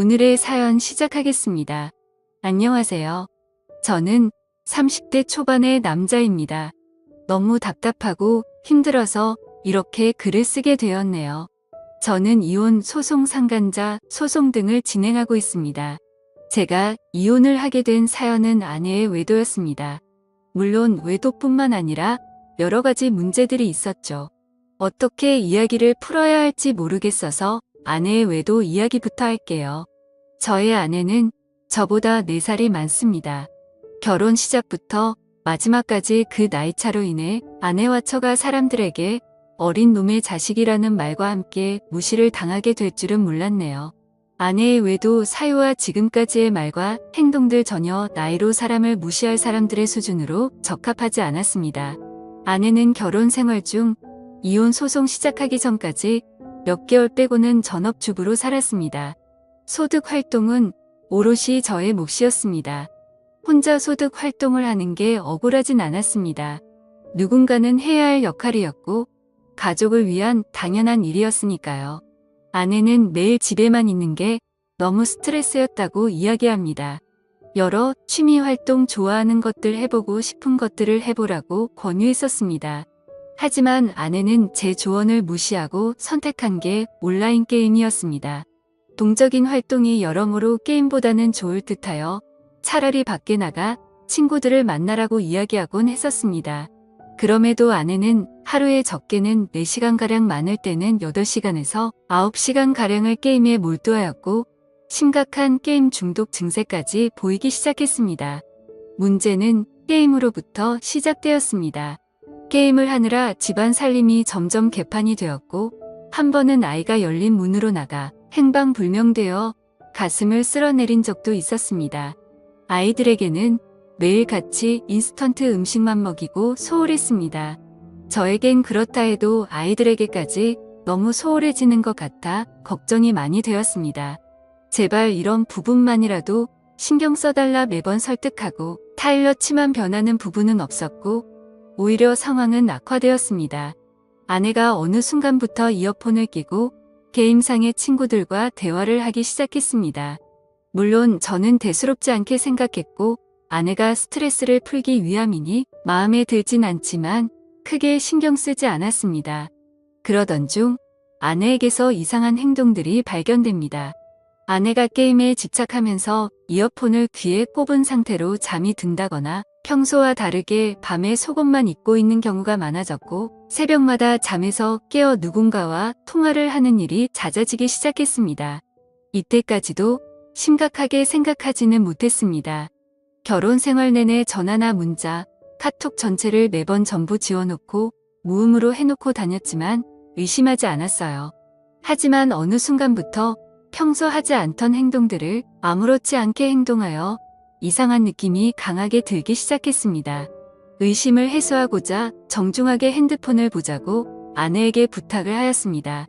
오늘의 사연 시작하겠습니다. 안녕하세요. 저는 30대 초반의 남자입니다. 너무 답답하고 힘들어서 이렇게 글을 쓰게 되었네요. 저는 이혼 소송 상간자 소송 등을 진행하고 있습니다. 제가 이혼을 하게 된 사연은 아내의 외도였습니다. 물론 외도뿐만 아니라 여러 가지 문제들이 있었죠. 어떻게 이야기를 풀어야 할지 모르겠어서 아내의 외도 이야기부터 할게요. 저의 아내는 저보다 4살이 많습니다. 결혼 시작부터 마지막까지 그 나이차로 인해 아내와 처가 사람들에게 어린 놈의 자식이라는 말과 함께 무시를 당하게 될 줄은 몰랐네요. 아내의 외도 사유와 지금까지의 말과 행동들 전혀 나이로 사람을 무시할 사람들의 수준으로 적합하지 않았습니다. 아내는 결혼 생활 중 이혼 소송 시작하기 전까지 몇 개월 빼고는 전업주부로 살았습니다. 소득 활동은 오롯이 저의 몫이었습니다. 혼자 소득 활동을 하는 게 억울하진 않았습니다. 누군가는 해야 할 역할이었고 가족을 위한 당연한 일이었으니까요. 아내는 매일 집에만 있는 게 너무 스트레스였다고 이야기합니다. 여러 취미 활동 좋아하는 것들 해보고 싶은 것들을 해보라고 권유했었습니다. 하지만 아내는 제 조언을 무시하고 선택한 게 온라인 게임이었습니다. 동적인 활동이 여러모로 게임보다는 좋을 듯하여 차라리 밖에 나가 친구들을 만나라고 이야기하곤 했었습니다. 그럼에도 아내는 하루에 적게는 4시간가량 많을 때는 8시간에서 9시간가량을 게임에 몰두하였고 심각한 게임 중독 증세까지 보이기 시작했습니다. 문제는 게임으로부터 시작되었습니다. 게임을 하느라 집안 살림이 점점 개판이 되었고 한 번은 아이가 열린 문으로 나가 행방불명되어 가슴을 쓸어내린 적도 있었습니다. 아이들에게는 매일같이 인스턴트 음식만 먹이고 소홀했습니다. 저에겐 그렇다 해도 아이들에게까지 너무 소홀해지는 것 같아 걱정이 많이 되었습니다. 제발 이런 부분만이라도 신경 써달라 매번 설득하고 타일러치만 변하는 부분은 없었고 오히려 상황은 악화되었습니다. 아내가 어느 순간부터 이어폰을 끼고 게임상의 친구들과 대화를 하기 시작했습니다. 물론 저는 대수롭지 않게 생각했고 아내가 스트레스를 풀기 위함이니 마음에 들진 않지만 크게 신경 쓰지 않았습니다. 그러던 중 아내에게서 이상한 행동들이 발견됩니다. 아내가 게임에 집착하면서 이어폰을 귀에 꼽은 상태로 잠이 든다거나 평소와 다르게 밤에 속옷만 입고 있는 경우가 많아졌고 새벽마다 잠에서 깨어 누군가와 통화를 하는 일이 잦아지기 시작했습니다. 이때까지도 심각하게 생각하지는 못했습니다. 결혼 생활 내내 전화나 문자, 카톡 전체를 매번 전부 지워놓고 무음으로 해놓고 다녔지만 의심하지 않았어요. 하지만 어느 순간부터 평소 하지 않던 행동들을 아무렇지 않게 행동하여 이상한 느낌이 강하게 들기 시작했습니다. 의심을 해소하고자 정중하게 핸드폰을 보자고 아내에게 부탁을 하였습니다.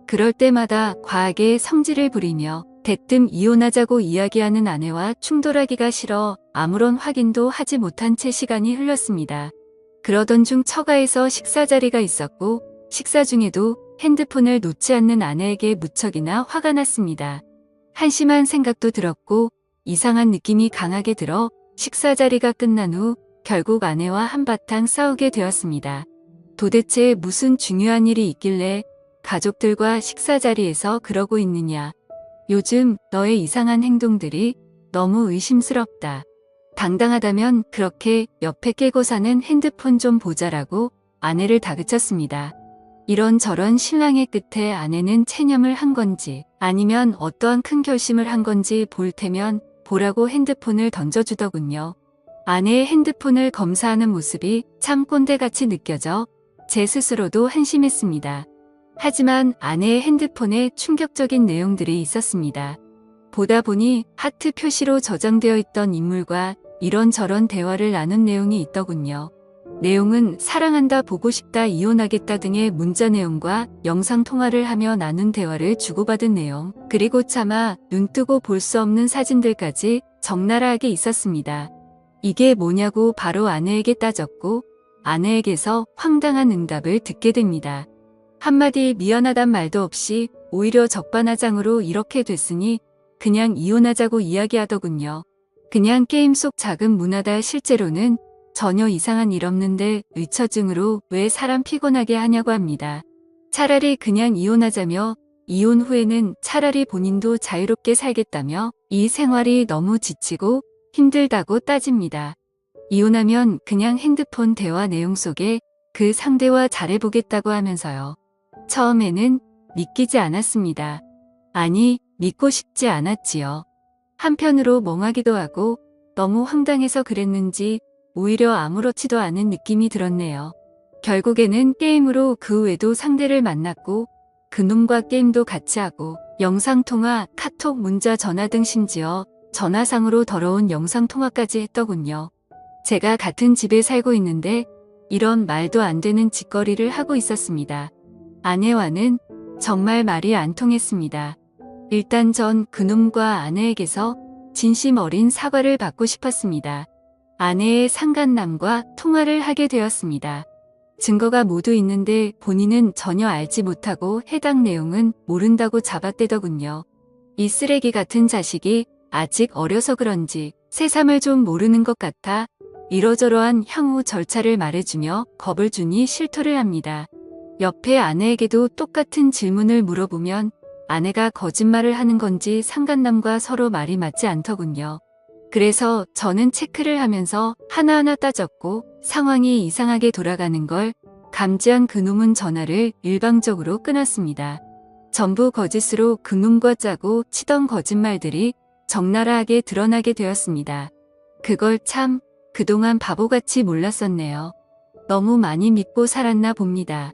그럴 때마다 과하게 성질을 부리며 대뜸 이혼하자고 이야기하는 아내와 충돌하기가 싫어 아무런 확인도 하지 못한 채 시간이 흘렀습니다. 그러던 중 처가에서 식사 자리가 있었고 식사 중에도 핸드폰을 놓지 않는 아내에게 무척이나 화가 났습니다. 한심한 생각도 들었고 이상한 느낌이 강하게 들어 식사 자리가 끝난 후 결국 아내와 한바탕 싸우게 되었습니다. 도대체 무슨 중요한 일이 있길래 가족들과 식사 자리에서 그러고 있느냐. 요즘 너의 이상한 행동들이 너무 의심스럽다. 당당하다면 그렇게 옆에 깨고 사는 핸드폰 좀 보자라고 아내를 다그쳤습니다. 이런저런 신랑의 끝에 아내는 체념을 한 건지 아니면 어떠한 큰 결심을 한 건지 볼 테면 보라고 핸드폰을 던져주더군요. 아내의 핸드폰을 검사하는 모습이 참 꼰대같이 느껴져 제 스스로도 한심했습니다. 하지만 아내의 핸드폰에 충격적인 내용들이 있었습니다. 보다 보니 하트 표시로 저장되어 있던 인물과 이런저런 대화를 나눈 내용이 있더군요. 내용은 사랑한다, 보고 싶다, 이혼하겠다 등의 문자 내용과 영상 통화를 하며 나눈 대화를 주고받은 내용, 그리고 차마 눈뜨고 볼 수 없는 사진들까지 적나라하게 있었습니다. 이게 뭐냐고 바로 아내에게 따졌고 아내에게서 황당한 응답을 듣게 됩니다. 한마디 미안하단 말도 없이 오히려 적반하장으로 이렇게 됐으니 그냥 이혼하자고 이야기하더군요. 그냥 게임 속 작은 문화다. 실제로는 전혀 이상한 일 없는데 의처증으로 왜 사람 피곤하게 하냐고 합니다. 차라리 그냥 이혼하자며 이혼 후에는 차라리 본인도 자유롭게 살겠다며 이 생활이 너무 지치고 힘들다고 따집니다. 이혼하면 그냥 핸드폰 대화 내용 속에 그 상대와 잘해보겠다고 하면서요. 처음에는 믿기지 않았습니다. 아니, 믿고 싶지 않았지요. 한편으로 멍하기도 하고 너무 황당해서 그랬는지 오히려 아무렇지도 않은 느낌이 들었네요. 결국에는 게임으로 그 외에도 상대를 만났고 그놈과 게임도 같이 하고 영상통화, 카톡, 문자, 전화 등 심지어 전화상으로 더러운 영상통화까지 했더군요. 제가 같은 집에 살고 있는데 이런 말도 안 되는 짓거리를 하고 있었습니다. 아내와는 정말 말이 안 통했습니다. 일단 전 그놈과 아내에게서 진심 어린 사과를 받고 싶었습니다. 아내의 상간남과 통화를 하게 되었습니다. 증거가 모두 있는데 본인은 전혀 알지 못하고 해당 내용은 모른다고 잡아떼더군요. 이 쓰레기 같은 자식이 아직 어려서 그런지 새삼을 좀 모르는 것 같아 이러저러한 향후 절차를 말해주며 겁을 주니 실토를 합니다. 옆에 아내에게도 똑같은 질문을 물어보면 아내가 거짓말을 하는 건지 상간남과 서로 말이 맞지 않더군요. 그래서 저는 체크를 하면서 하나하나 따졌고 상황이 이상하게 돌아가는 걸 감지한 그놈은 전화를 일방적으로 끊었습니다. 전부 거짓으로 그놈과 짜고 치던 거짓말들이 적나라하게 드러나게 되었습니다. 그걸 참 그동안 바보같이 몰랐었네요. 너무 많이 믿고 살았나 봅니다.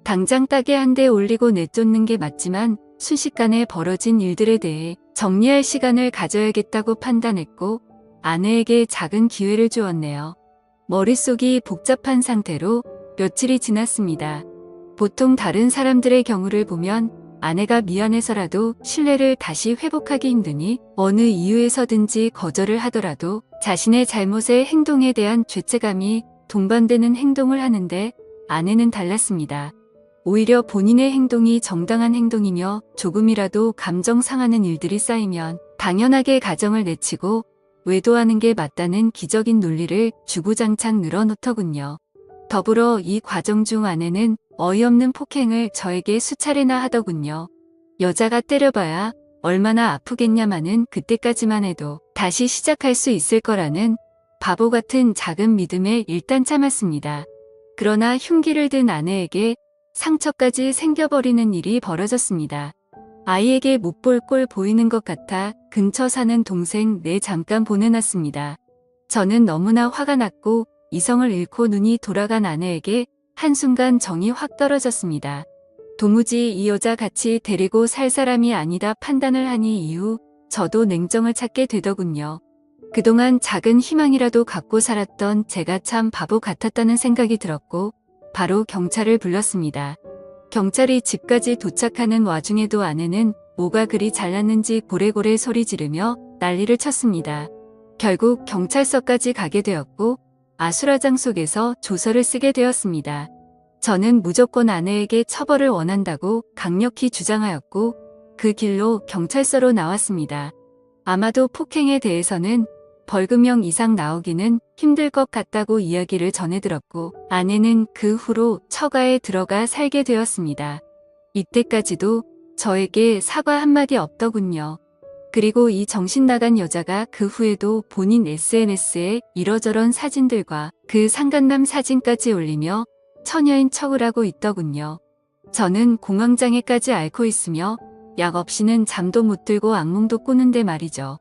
당장 따게 한 대 올리고 내쫓는 게 맞지만 순식간에 벌어진 일들에 대해 정리할 시간을 가져야겠다고 판단했고 아내에게 작은 기회를 주었네요. 머릿속이 복잡한 상태로 며칠이 지났습니다. 보통 다른 사람들의 경우를 보면 아내가 미안해서라도 신뢰를 다시 회복하기 힘드니 어느 이유에서든지 거절을 하더라도 자신의 잘못의 행동에 대한 죄책감이 동반되는 행동을 하는데 아내는 달랐습니다. 오히려 본인의 행동이 정당한 행동이며 조금이라도 감정 상하는 일들이 쌓이면 당연하게 가정을 내치고 외도하는 게 맞다는 기적인 논리를 주구장창 늘어놓더군요. 더불어 이 과정 중 아내는 어이없는 폭행을 저에게 수차례나 하더군요. 여자가 때려봐야 얼마나 아프겠냐마는 그때까지만 해도 다시 시작할 수 있을 거라는 바보 같은 작은 믿음에 일단 참았습니다. 그러나 흉기를 든 아내에게 상처까지 생겨버리는 일이 벌어졌습니다. 아이에게 못 볼 꼴 보이는 것 같아 근처 사는 동생 잠깐 보내놨습니다. 저는 너무나 화가 났고 이성을 잃고 눈이 돌아간 아내에게 한순간 정이 확 떨어졌습니다. 도무지 이 여자 같이 데리고 살 사람이 아니다 판단을 하니 이후 저도 냉정을 찾게 되더군요. 그동안 작은 희망이라도 갖고 살았던 제가 참 바보 같았다는 생각이 들었고 바로 경찰을 불렀습니다. 경찰이 집까지 도착하는 와중에도 아내는 뭐가 그리 잘났는지 고래고래 소리 지르며 난리를 쳤습니다. 결국 경찰서까지 가게 되었고 아수라장 속에서 조서를 쓰게 되었습니다. 저는 무조건 아내에게 처벌을 원한다고 강력히 주장하였고 그 길로 경찰서로 나왔습니다. 아마도 폭행에 대해서는 벌금형 이상 나오기는 힘들 것 같다고 이야기를 전해들었고 아내는 그 후로 처가에 들어가 살게 되었습니다. 이때까지도 저에게 사과 한마디 없더군요. 그리고 이 정신나간 여자가 그 후에도 본인 SNS에 이러저런 사진들과 그 상간남 사진까지 올리며 처녀인 척을 하고 있더군요. 저는 공황장애까지 앓고 있으며 약 없이는 잠도 못 들고 악몽도 꾸는데 말이죠.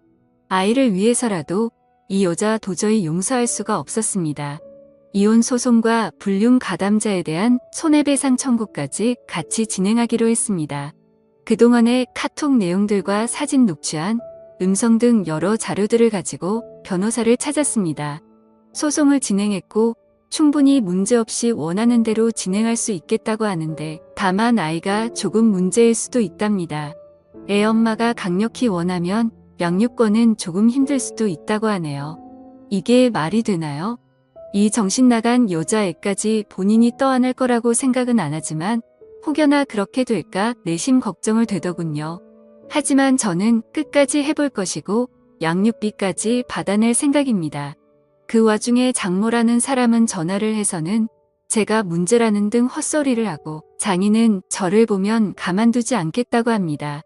아이를 위해서라도 이 여자 도저히 용서할 수가 없었습니다. 이혼 소송과 불륜 가담자에 대한 손해배상 청구까지 같이 진행하기로 했습니다. 그동안의 카톡 내용들과 사진 녹취한 음성 등 여러 자료들을 가지고 변호사를 찾았습니다. 소송을 진행했고 충분히 문제없이 원하는 대로 진행할 수 있겠다고 하는데 다만 아이가 조금 문제일 수도 있답니다. 애 엄마가 강력히 원하면 양육권은 조금 힘들 수도 있다고 하네요. 이게 말이 되나요? 이 정신나간 여자애까지 본인이 떠안을 거라고 생각은 안 하지만 혹여나 그렇게 될까 내심 걱정을 되더군요. 하지만 저는 끝까지 해볼 것이고 양육비까지 받아낼 생각입니다. 그 와중에 장모라는 사람은 전화를 해서는 제가 문제라는 등 헛소리를 하고 장인은 저를 보면 가만두지 않겠다고 합니다.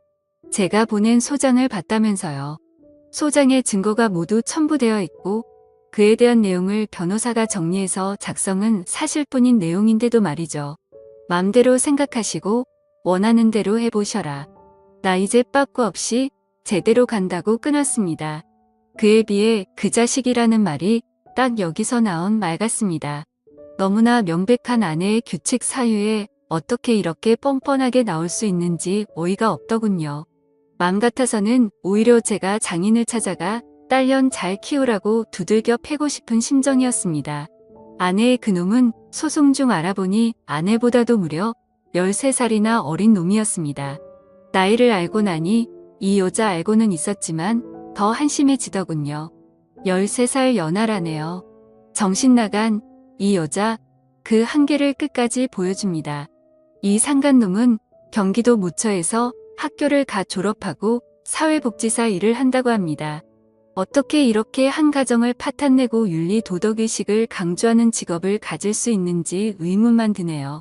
제가 보낸 소장을 봤다면서요. 소장의 증거가 모두 첨부되어 있고 그에 대한 내용을 변호사가 정리해서 작성은 사실뿐인 내용인데도 말이죠. 맘대로 생각하시고 원하는 대로 해보셔라. 나 이제 빠꾸 없이 제대로 간다고 끊었습니다. 그에 비해 그 자식이라는 말이 딱 여기서 나온 말 같습니다. 너무나 명백한 아내의 규칙 사유에 어떻게 이렇게 뻔뻔하게 나올 수 있는지 어이가 없더군요. 맘 같아서는 오히려 제가 장인을 찾아가 딸년 잘 키우라고 두들겨 패고 싶은 심정이었습니다. 아내의 그놈은 소송 중 알아보니 아내보다도 무려 13살이나 어린 놈이었습니다. 나이를 알고 나니 이 여자 알고는 있었지만 더 한심해지더군요. 13살 연하라네요. 정신 나간 이 여자 그 한계를 끝까지 보여줍니다. 이 상간놈은 경기도 무처에서 학교를 갓 졸업하고 사회복지사 일을 한다고 합니다. 어떻게 이렇게 한 가정을 파탄내고 윤리 도덕의식을 강조하는 직업을 가질 수 있는지 의문만 드네요.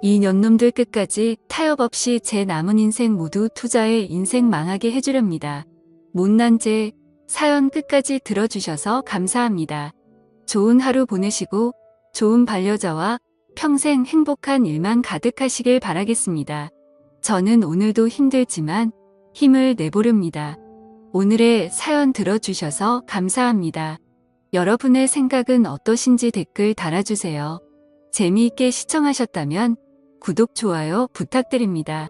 이 년놈들 끝까지 타협 없이 제 남은 인생 모두 투자해 인생 망하게 해주렵니다. 못난 제 사연 끝까지 들어주셔서 감사합니다. 좋은 하루 보내시고 좋은 반려자와 평생 행복한 일만 가득하시길 바라겠습니다. 저는 오늘도 힘들지만 힘을 내보렵니다. 오늘의 사연 들어주셔서 감사합니다. 여러분의 생각은 어떠신지 댓글 달아주세요. 재미있게 시청하셨다면 구독, 좋아요 부탁드립니다.